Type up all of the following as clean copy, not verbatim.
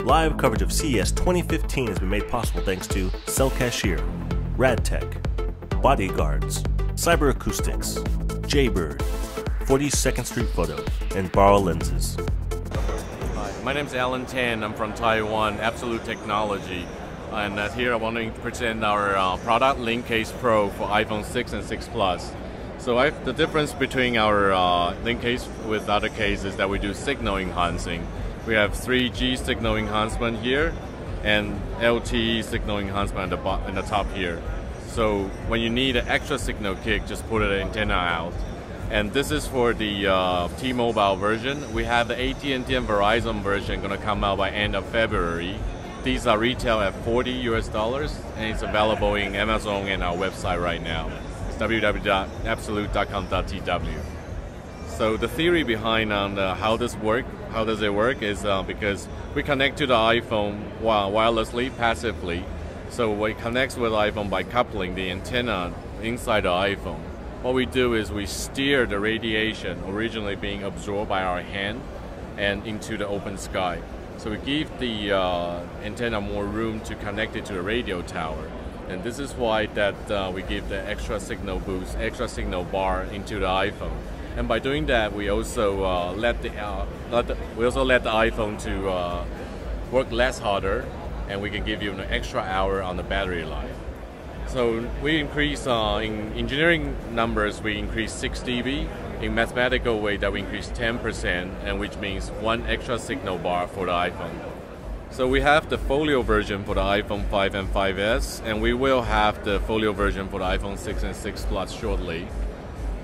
Live coverage of CES 2015 has been made possible thanks to Cell Cashier, Radtech, Bodyguards, Cyber Acoustics, Jaybird, 42nd Street Photo, and Borrow Lenses. Hi, my name is Alan Tan. I'm from Taiwan, Absolute Technology. And here I want to present our product, Linkcase Pro, for iPhone 6 and 6 Plus. So the difference between our Linkcase with other cases is that we do signal enhancing. We have 3G signal enhancement here and LTE signal enhancement at the top here. So when you need an extra signal kick, just put an antenna out. And this is for the T-Mobile version. We have the AT&T and Verizon version going to come out by end of February. These are retail at $40 US, and it's available in Amazon and our website right now. It's www.absolute.com.tw. So the theory behind how does it work is because we connect to the iPhone wirelessly, passively. So it connects with the iPhone by coupling the antenna inside the iPhone. What we do is we steer the radiation originally being absorbed by our hand and into the open sky. So we give the antenna more room to connect it to the radio tower. And this is why that we give the extra signal boost, extra signal bar into the iPhone. And by doing that, we also let the iPhone to work less harder, and we can give you an extra hour on the battery life. So we increase in engineering numbers, we increase 6 dB. In mathematical way, that we increase 10%, and which means one extra signal bar for the iPhone. So we have the folio version for the iPhone 5 and 5S, and we will have the folio version for the iPhone 6 and 6 Plus shortly.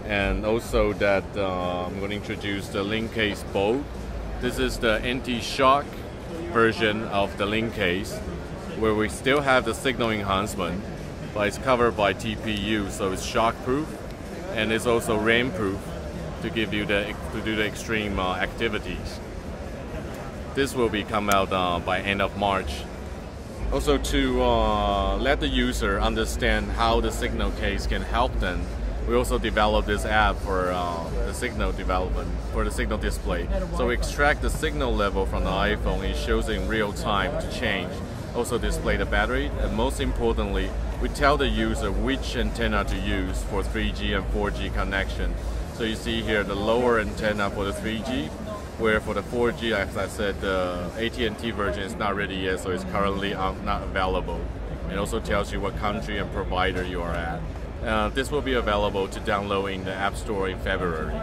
And also that I'm going to introduce the Linkcase Bold. This is the anti-shock version of the Linkcase, where we still have the signal enhancement, but it's covered by TPU, so it's shock-proof, and it's also rain-proof to give you to do the extreme activities. This will be come out by end of March. Also to let the user understand how the signal case can help them, we also developed this app for the signal development, for the signal display. So we extract the signal level from the iPhone, it shows in real time to change. Also display the battery, and most importantly, we tell the user which antenna to use for 3G and 4G connection. So you see here the lower antenna for the 3G, where for the 4G, as I said, the AT&T version is not ready yet, so it's currently not available. It also tells you what country and provider you are at. This will be available to download in the App Store in February.